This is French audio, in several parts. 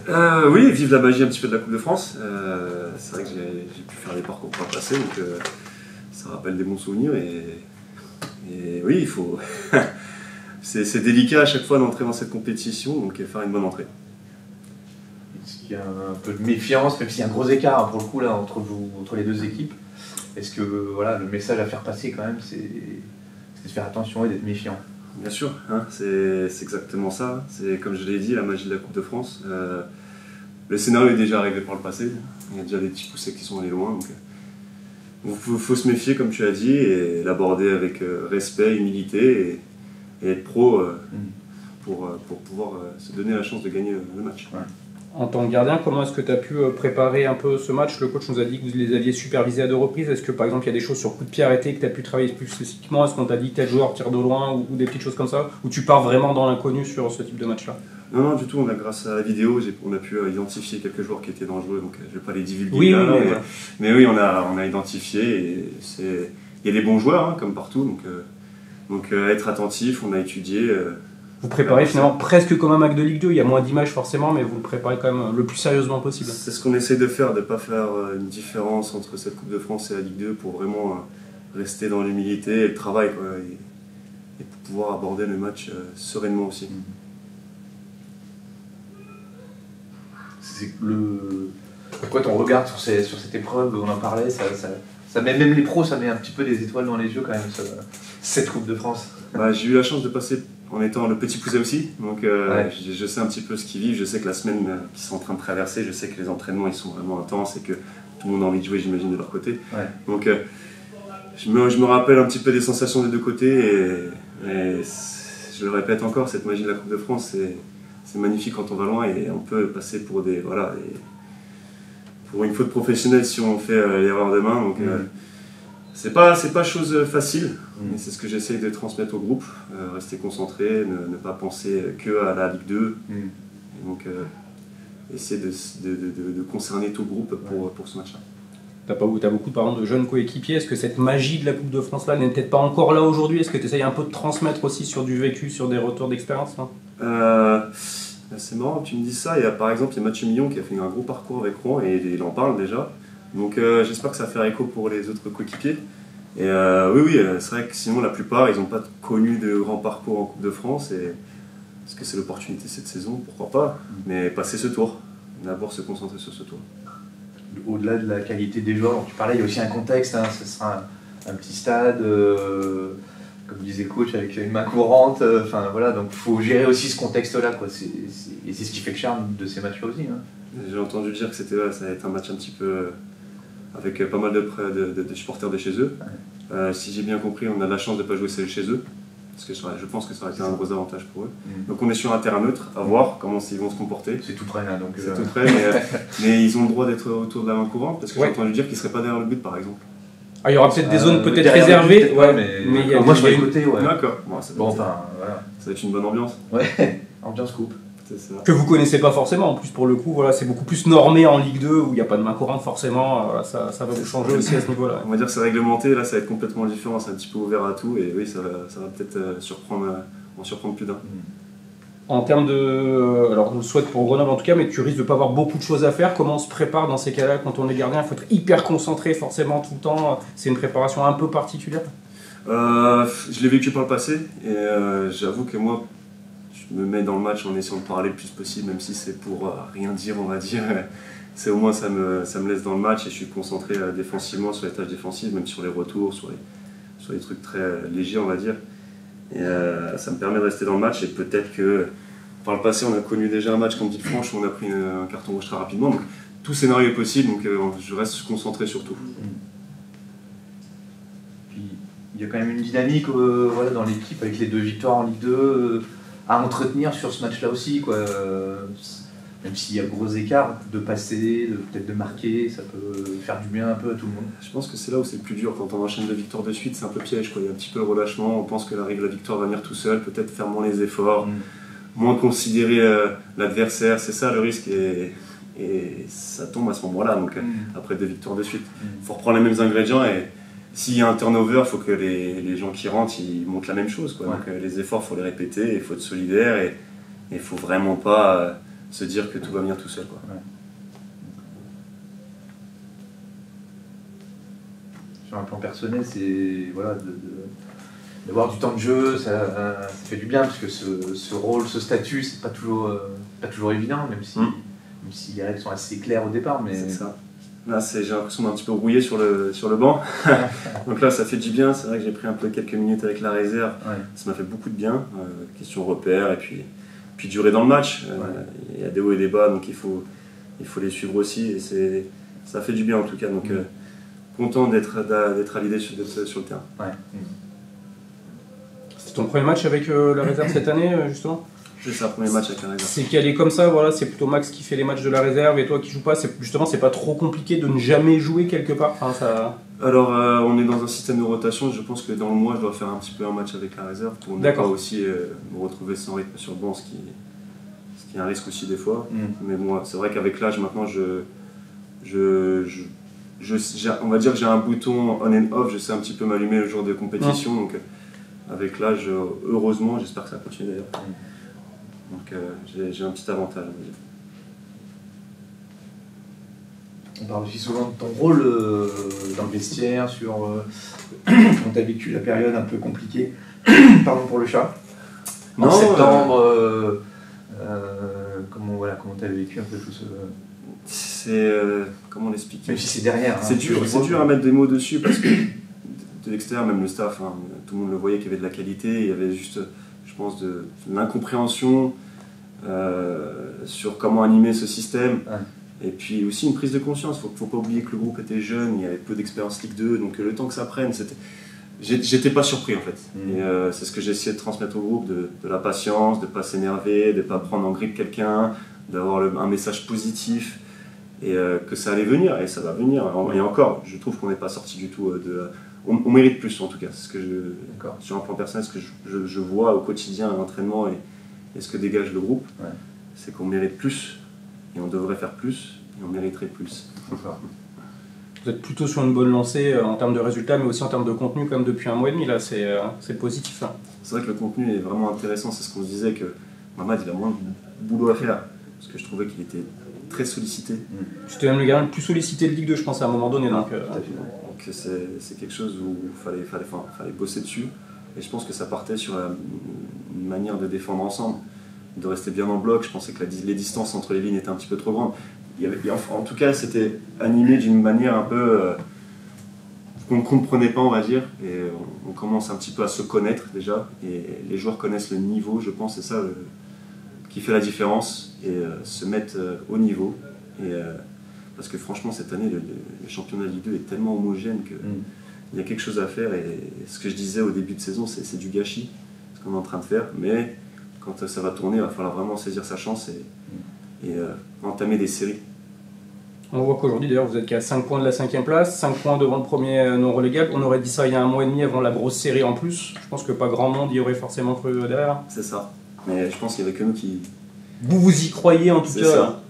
Oui, vive la magie un petit peu de la Coupe de France. C'est vrai que j'ai pu faire les parcours par le passé, donc ça rappelle des bons souvenirs. Et oui, il faut. C'est délicat à chaque fois d'entrer dans cette compétition, donc faire une bonne entrée. Est-ce qu'il y a un peu de méfiance, même s'il y a un gros écart hein, pour le coup là entre les deux équipes? Est-ce que voilà, le message à faire passer quand même, c'est de faire attention et d'être méfiant? Bien sûr, hein, c'est exactement ça. C'est comme je l'ai dit, la magie de la Coupe de France. Le scénario est déjà arrivé par le passé. Il y a déjà des petits poussés qui sont allés loin. Donc, faut se méfier, comme tu as dit, et l'aborder avec respect, humilité et être pro pour pouvoir se donner la chance de gagner le match. Ouais. En tant que gardien, comment est-ce que tu as pu préparer un peu ce match? Le coach nous a dit que vous les aviez supervisés à 2 reprises. Est-ce que par exemple il y a des choses sur coup de pied arrêté que tu as pu travailler plus spécifiquement? Est-ce qu'on t'a dit tel joueur tire de loin ou des petites choses comme ça? Ou tu pars vraiment dans l'inconnu sur ce type de match-là? Non, du tout. Grâce à la vidéo, on a pu identifier quelques joueurs qui étaient dangereux. Donc je ne vais pas les divulguer. Oui, là, oui, mais oui, on a identifié. Et il y a des bons joueurs, hein, comme partout. Donc être attentif, on a étudié. Vous préparez finalement presque comme un match de Ligue 2, il y a moins d'images forcément, mais vous le préparez quand même le plus sérieusement possible. C'est ce qu'on essaie de faire, de ne pas faire une différence entre cette Coupe de France et la Ligue 2 pour vraiment rester dans l'humilité et le travail, quoi, et pour pouvoir aborder le match sereinement aussi. C'est quoi ton regard sur cette épreuve? On en parlait, ça met même les pros, ça met un petit peu des étoiles dans les yeux quand même, cette Coupe de France. J'ai eu la chance de passer en étant le petit poussé aussi, donc ouais. Je sais un petit peu ce qu'ils vivent, je sais que la semaine qu'ils sont en train de traverser, je sais que les entraînements ils sont vraiment intenses et que tout le monde a envie de jouer, j'imagine, de leur côté. Ouais. Donc je me rappelle un petit peu des sensations des deux côtés et je le répète encore, cette magie de la Coupe de France, c'est magnifique quand on va loin et on peut passer pour pour une faute professionnelle si on fait l'erreur de main. Donc, c'est pas chose facile, mais c'est ce que j'essaye de transmettre au groupe, rester concentré, ne pas penser que à la Ligue 2, et donc essayer de concerner tout le groupe pour ce match-là. T'as beaucoup par exemple de jeunes coéquipiers, est-ce que cette magie de la Coupe de France là n'est peut-être pas encore là aujourd'hui? Est-ce que tu essayes un peu de transmettre aussi sur du vécu, sur des retours d'expérience? C'est marrant que tu me dises ça, par exemple il y a Mathieu Millon qui a fait un gros parcours avec Rouen et il en parle déjà. Donc j'espère que ça va faire écho pour les autres coéquipiers. Et oui, c'est vrai que sinon la plupart ils n'ont pas connu de grands parcours en Coupe de France. Est-ce que c'est l'opportunité cette saison? Pourquoi pas? Mais passer ce tour, d'abord se concentrer sur ce tour. Au-delà de la qualité des joueurs dont tu parlais, il y a aussi un contexte, hein, ce sera un petit stade, comme disait le coach, avec une main courante, voilà, donc il faut gérer aussi ce contexte-là, quoi. Et c'est ce qui fait le charme de ces matchs-là aussi. Hein. J'ai entendu dire que ça allait être un match un petit peu avec pas mal de supporters de chez eux. Si j'ai bien compris, on a la chance de ne pas jouer seul chez eux, parce que je pense que ça aurait été un gros avantage pour eux. Donc on est sur un terrain neutre, à voir comment ils vont se comporter. C'est tout près là, donc. C'est tout près, mais ils ont le droit d'être autour de la main courante, parce que j'ai entendu dire qu'ils ne seraient pas derrière le but par exemple. Ah, il y aura peut-être des zones peut-être réservées, mais il y a moi sur les côtés, ouais. D'accord. Voilà. Ça va être une bonne ambiance. Ouais, ambiance coupe. C'est ça. Que vous connaissez pas forcément, en plus pour le coup, voilà, c'est beaucoup plus normé en Ligue 2 où il n'y a pas de main courante forcément, ça va vous changer aussi à ce niveau-là. On va dire que c'est réglementé, là ça va être complètement différent, c'est un petit peu ouvert à tout et oui, ça va peut-être en surprendre plus d'un. En termes de. Alors, on le souhaite pour Grenoble en tout cas, mais tu risques de ne pas avoir beaucoup de choses à faire. Comment on se prépare dans ces cas-là quand on est gardien? Il faut être hyper concentré forcément tout le temps. C'est une préparation un peu particulière? Je l'ai vécu par le passé et j'avoue que moi, je me mets dans le match en essayant de parler le plus possible, même si c'est pour rien dire, on va dire. C'est au moins ça me laisse dans le match et je suis concentré défensivement sur les tâches défensives, même sur les retours, sur les trucs très légers, on va dire. Et ça me permet de rester dans le match et peut-être que par le passé on a connu déjà un match contre Villefranche où on a pris un carton rouge très rapidement, donc tout scénario est possible, donc je reste concentré sur tout. Puis il y a quand même une dynamique voilà, dans l'équipe avec les 2 victoires en Ligue 2 à entretenir sur ce match là aussi, quoi. Même s'il y a gros écart, de passer, peut-être de marquer, ça peut faire du bien un peu à tout le monde. Je pense que c'est là où c'est le plus dur, quand on enchaîne 2 victoires de suite, c'est un peu piège, quoi. Il y a un petit peu le relâchement, on pense que la victoire va venir tout seul, peut-être faire moins les efforts, moins considérer l'adversaire, c'est ça le risque, et ça tombe à ce moment-là, donc après 2 victoires de suite. Il faut reprendre les mêmes ingrédients, et s'il y a un turnover, il faut que les gens qui rentrent, ils montrent la même chose, quoi. Donc les efforts, il faut les répéter, il faut être solidaire, et il ne faut vraiment pas se dire que tout va venir tout seul, quoi. Ouais. Sur un plan personnel, c'est voilà, d'avoir du temps de jeu, ça fait du bien parce que ce rôle, ce statut, c'est pas toujours évident, même si les règles sont assez claires au départ. Mais c'est ça. Là, j'ai l'impression d'un petit peu rouillé sur le banc. Donc là, ça fait du bien. C'est vrai que j'ai pris un peu quelques minutes avec la réserve. Ouais. Ça m'a fait beaucoup de bien. Question repère et puis durer dans le match. Il y a des hauts et des bas, donc il faut les suivre aussi. Et ça fait du bien en tout cas. Donc content d'être à l'idée sur le terrain. Ouais. C'était ton premier match avec la réserve cette année, justement? C'est un premier match avec la réserve. C'est qu'elle est comme ça, voilà, c'est plutôt Max qui fait les matchs de la réserve et toi qui joues pas. Justement, c'est pas trop compliqué de ne jamais jouer quelque part. Enfin, ça... Alors, on est dans un système de rotation. Je pense que dans le mois, je dois faire un petit peu un match avec la réserve pour ne pas aussi me retrouver sans rythme sur le banc, ce qui est un risque aussi des fois. Mais bon, c'est vrai qu'avec l'âge, maintenant, on va dire que j'ai un bouton on and off. Je sais un petit peu m'allumer le jour de compétition. Donc, avec l'âge, heureusement, j'espère que ça continue d'ailleurs. Donc j'ai un petit avantage. On parle aussi souvent de ton rôle dans le vestiaire, sur comment tu as vécu la période un peu compliquée pardon pour le chat. En septembre, comment tu as vécu un peu tout ce... C'est... comment l'expliquer? Même si c'est derrière. C'est dur à mettre des mots dessus parce que de l'extérieur, même le staff, tout le monde le voyait qu'il y avait de la qualité, il y avait juste, je pense, de l'incompréhension sur comment animer ce système. Et puis aussi une prise de conscience. Faut pas oublier que le groupe était jeune, il y avait peu d'expérience Ligue 2, donc le temps que ça prenne, j'étais pas surpris en fait. Et c'est ce que j'ai essayé de transmettre au groupe, de la patience, de pas s'énerver, de pas prendre en grippe quelqu'un, d'avoir un message positif, et que ça allait venir, et ça va venir. Et encore, je trouve qu'on n'est pas sorti du tout on mérite plus en tout cas. C'est ce que sur un plan personnel, ce que je vois au quotidien à l'entraînement et ce que dégage le groupe, c'est qu'on mérite plus, et on devrait faire plus, et on mériterait plus. Vous êtes plutôt sur une bonne lancée en termes de résultats, mais aussi en termes de contenu, comme depuis un mois et demi, là, c'est positif. Hein. C'est vrai que le contenu est vraiment intéressant, c'est ce qu'on se disait, que Mamad, il a moins de boulot à faire, parce que je trouvais qu'il était très sollicité. C'était même le gardien le plus sollicité de Ligue 2, je pense, à un moment donné. Donc c'est quelque chose où il fallait bosser dessus, et je pense que ça partait sur une manière de défendre ensemble, de rester bien en bloc. Je pensais que les distances entre les lignes étaient un petit peu trop grandes. En tout cas, c'était animé d'une manière un peu qu'on ne comprenait pas, on va dire, et on commence un petit peu à se connaître déjà, et les joueurs connaissent le niveau, je pense, c'est ça qui fait la différence, et se mettre au niveau. Parce que franchement, cette année, le championnat Ligue 2 est tellement homogène qu'il y a quelque chose à faire, et ce que je disais au début de saison, c'est du gâchis, ce qu'on est en train de faire, mais quand ça va tourner, il va falloir vraiment saisir sa chance et entamer des séries. On voit qu'aujourd'hui, d'ailleurs, vous êtes qu'à 5 points de la 5e place, 5 points devant le premier non relégable. On aurait dit ça il y a un mois et demi avant la grosse série en plus. Je pense que pas grand monde y aurait forcément cru derrière. C'est ça. Mais je pense qu'il n'y avait que nous qui... Vous y croyez en tout cas. C'est ça.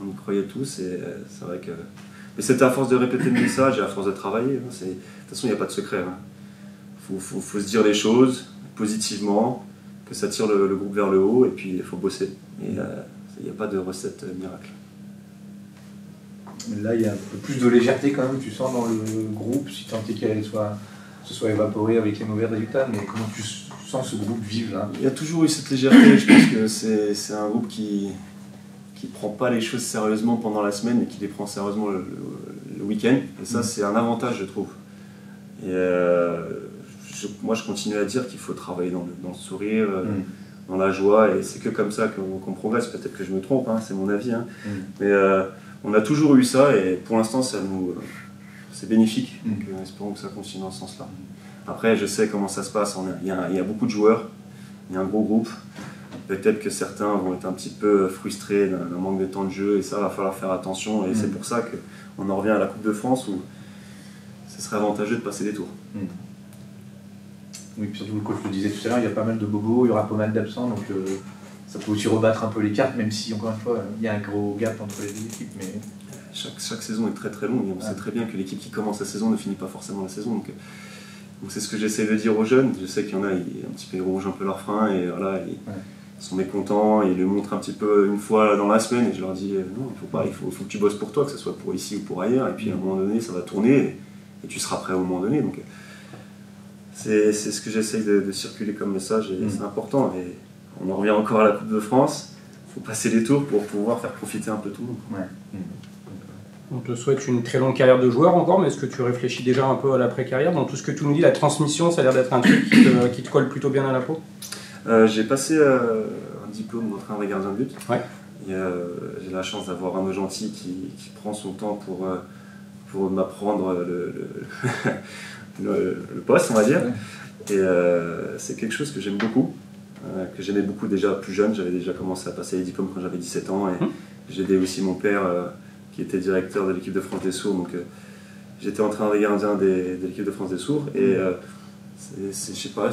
On y croyait tous, et c'est vrai que... Mais c'était à force de répéter le message et à force de travailler. De toute façon, il n'y a pas de secret. Faut se dire les choses positivement, que ça tire le groupe vers le haut, et puis il faut bosser. Et il n'y a pas de recette miracle. Là, il y a un peu plus de légèreté quand même, tu sens dans le groupe, si tant est qu'elle se soit évaporée avec les mauvais résultats, mais comment tu sens ce groupe vivre là? Il y a toujours eu cette légèreté. Je pense que c'est un groupe qui prend pas les choses sérieusement pendant la semaine, mais qui les prend sérieusement le week-end. Et ça, c'est un avantage, je trouve. Et moi, je continue à dire qu'il faut travailler dans le sourire, dans la joie, et c'est que comme ça qu'on progresse. Peut-être que je me trompe, c'est mon avis. Mais on a toujours eu ça, et pour l'instant, c'est bénéfique. Donc espérons que ça continue dans ce sens-là. Après, je sais comment ça se passe. Il y a beaucoup de joueurs, il y a un gros groupe. Peut-être que certains vont être un petit peu frustrés d'un manque de temps de jeu, et ça, va falloir faire attention. Et c'est pour ça qu'on en revient à la Coupe de France, où ce serait avantageux de passer des tours. Oui, puis surtout, le coach le disait tout à l'heure, il y a pas mal de bobos, il y aura pas mal d'absents, donc ça peut aussi rebattre un peu les cartes, même si, encore une fois, il y a un gros gap entre les deux équipes. Mais... Chaque saison est très très longue, et on sait très bien que l'équipe qui commence la saison ne finit pas forcément la saison. Donc c'est ce que j'essaie de dire aux jeunes. Je sais qu'il y en a, un petit peu, ils rongent un peu leurs freins, et voilà, ils sont mécontents et ils le montrent un petit peu une fois dans la semaine et je leur dis non, il faut pas, il faut que tu bosses pour toi, que ce soit pour ici ou pour ailleurs, et puis à un moment donné ça va tourner et tu seras prêt au moment donné. Donc c'est ce que j'essaye de circuler comme message et c'est important. Et on en revient encore à la Coupe de France, il faut passer les tours pour pouvoir faire profiter un peu tout le monde. Ouais. On te souhaite une très longue carrière de joueur encore, mais est-ce que tu réfléchis déjà un peu à l'après-carrière? Dans tout ce que tu nous dis, la transmission, ça a l'air d'être un truc qui te colle plutôt bien à la peau. J'ai passé un diplôme d'entraîneur des gardiens de but. Ouais. J'ai la chance d'avoir un gentil qui prend son temps pour m'apprendre le poste, on va dire. Ouais. Et c'est quelque chose que j'aime beaucoup, que j'aimais beaucoup déjà plus jeune. J'avais déjà commencé à passer les diplômes quand j'avais 17 ans et j'aidais aussi mon père qui était directeur de l'équipe de France des Sourds. Donc j'étais entraîneur des gardiens de l'équipe de France des Sourds et je sais pas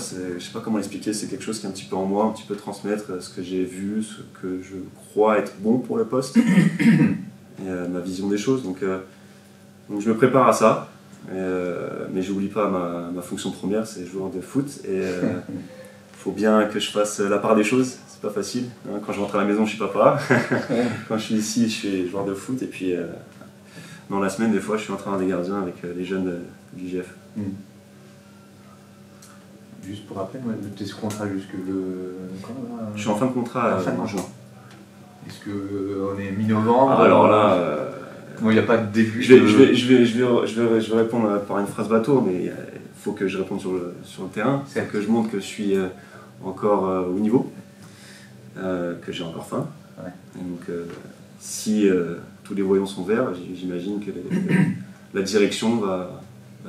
comment l'expliquer, c'est quelque chose qui est un petit peu en moi, un petit peu transmettre ce que j'ai vu, ce que je crois être bon pour le poste et ma vision des choses. Donc je me prépare à ça, mais j'oublie pas ma fonction première, c'est joueur de foot et faut bien que je fasse la part des choses. C'est pas facile, hein. Quand je rentre à la maison je suis papa, quand je suis ici je suis joueur de foot et puis dans la semaine des fois je suis entraîneur des gardiens avec les jeunes du GF. Juste pour rappeler, tu es sous contrat jusque le... Je suis en fin de contrat en juin. Est-ce qu'on est mi-novembre? Alors là... il n'y a pas de début. Je vais répondre par une phrase bateau, mais il faut que je réponde sur le terrain. C'est que je montre que je suis encore au niveau, que j'ai encore faim. Ouais. Et donc, si tous les voyants sont verts, j'imagine que la direction va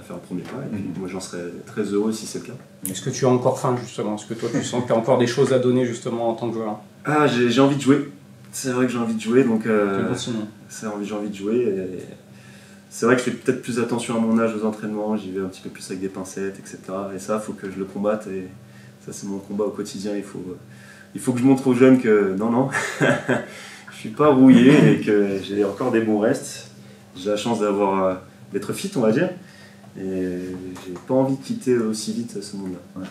faire le premier pas. Et puis, moi, j'en serais très heureux si c'est le cas. Est-ce que tu as encore faim, justement? Est-ce que toi, tu sens que tu as encore des choses à donner, justement, en tant que joueur? Ah, j'ai envie de jouer. C'est vrai que j'ai envie de jouer, donc j'ai envie de jouer. Et c'est vrai que je fais peut-être plus attention à mon âge aux entraînements, j'y vais un petit peu plus avec des pincettes, etc. Et ça, il faut que je le combatte. Et ça, c'est mon combat au quotidien. Il faut que je montre aux jeunes que non, je suis pas rouillé et que j'ai encore des bons restes. J'ai la chance d'être fit, on va dire. Et j'ai pas envie de quitter aussi vite ce monde-là. Ouais.